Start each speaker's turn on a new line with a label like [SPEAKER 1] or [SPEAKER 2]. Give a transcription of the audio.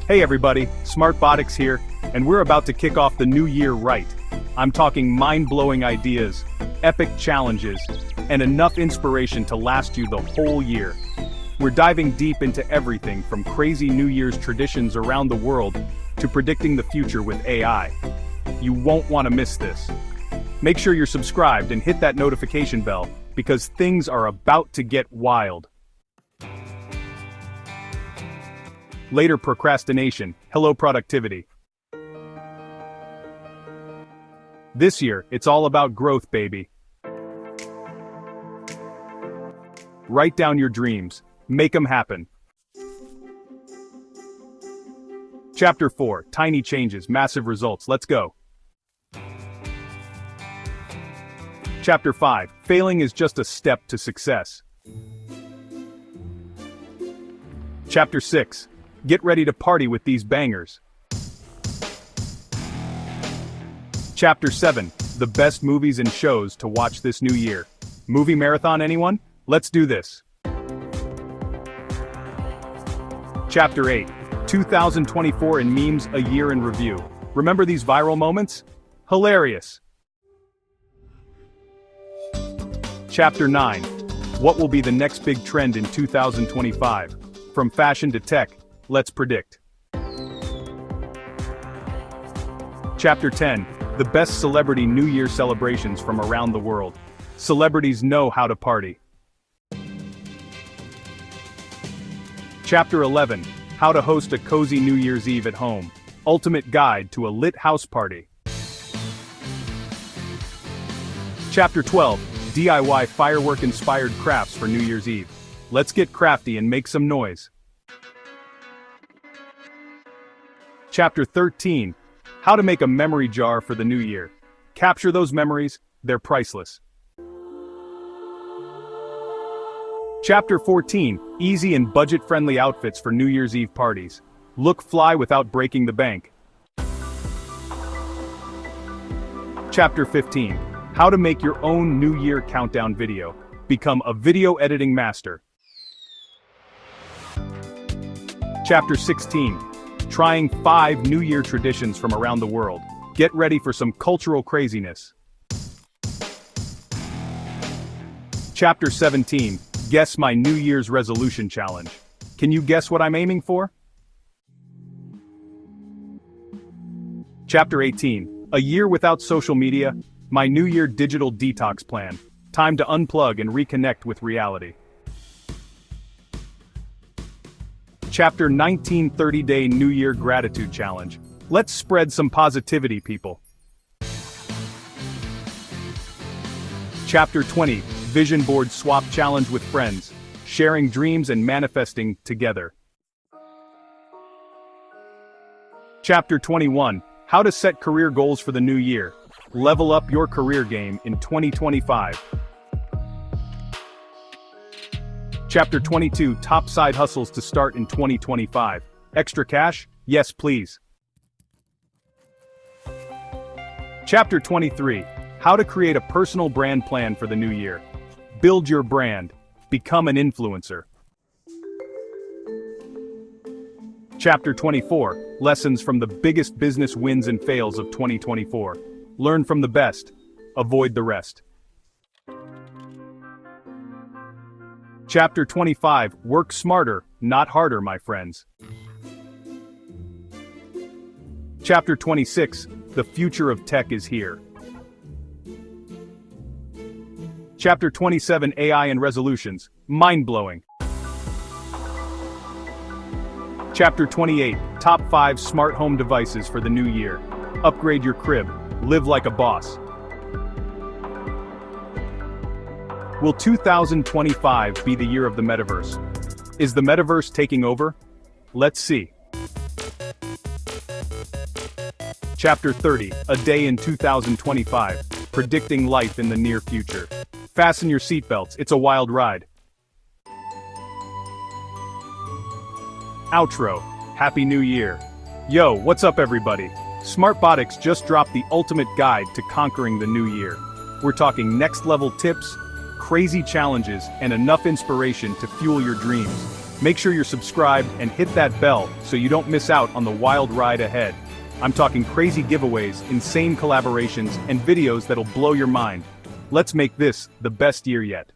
[SPEAKER 1] Hey everybody, Smartbotics here, and we're about to kick off the new year right. I'm talking mind-blowing ideas, epic challenges, and enough inspiration to last you the whole year. We're diving deep into everything from crazy New Year's traditions around the world to predicting the future with AI. You won't want to miss this. Make sure you're subscribed and hit that notification bell, because things are about to get wild. Later procrastination, hello productivity. This year, it's all about growth, baby. Write down your dreams, make them happen. Chapter 4, Tiny Changes, Massive Results, let's go. Chapter 5, Failing is just a step to success. Chapter 6, Get ready to party with these bangers. Chapter 7, The best movies and shows to watch this new year. Movie marathon, anyone? Let's do this. Chapter 8, 2024 in memes, a year in review. Remember these viral moments? Hilarious. Chapter 9, What will be the next big trend in 2025? From fashion to tech, let's predict. Chapter 10, The best celebrity New Year celebrations from around the world. Celebrities know how to party. Chapter 11, How to host a cozy New Year's Eve at home. Ultimate guide to a lit house party. Chapter 12, DIY firework-inspired crafts for New Year's Eve. Let's get crafty and make some noise. Chapter 13, How to make a memory jar for the new year. Capture those memories, they're priceless. Chapter 14, Easy and budget-friendly outfits for New Year's Eve parties. Look fly without breaking the bank. Chapter 15, How to make your own New Year countdown video. Become a video editing master. Chapter 16, Trying 5 New Year traditions from around the world. Get ready for some cultural craziness. Chapter 17, Guess my New Year's resolution challenge. Can you guess what I'm aiming for? Chapter 18, A year without social media, my New Year digital detox plan. Time to unplug and reconnect with reality. Chapter 19, 30-day New Year gratitude challenge. Let's spread some positivity, people. Chapter 20, Vision board swap challenge with friends. Sharing dreams and manifesting together. Chapter 21, How to set career goals for the new year. Level up your career game in 2025. Chapter 22, Top side hustles to start in 2025. Extra cash? Yes, please. Chapter 23, How to create a personal brand plan for the new year. Build your brand. Become an influencer. Chapter 24, Lessons from the biggest business wins and fails of 2024. Learn from the best. Avoid the rest. Chapter 25, Work smarter, not harder, my friends. Chapter 26, The future of tech is here. Chapter 27, AI and resolutions. Mind-blowing. Chapter 28, Top 5 smart home devices for the new year. Upgrade your crib. Live like a boss. Will 2025 be the year of the metaverse? Is the metaverse taking over? Let's see. Chapter 30, A day in 2025. Predicting life in the near future. Fasten your seatbelts, it's a wild ride. Outro. Happy New Year. Yo, what's up everybody? Smartbotics just dropped the ultimate guide to conquering the new year. We're talking next level tips, crazy challenges, and enough inspiration to fuel your dreams. Make sure you're subscribed and hit that bell so you don't miss out on the wild ride ahead. I'm talking crazy giveaways, insane collaborations, and videos that'll blow your mind. Let's make this the best year yet.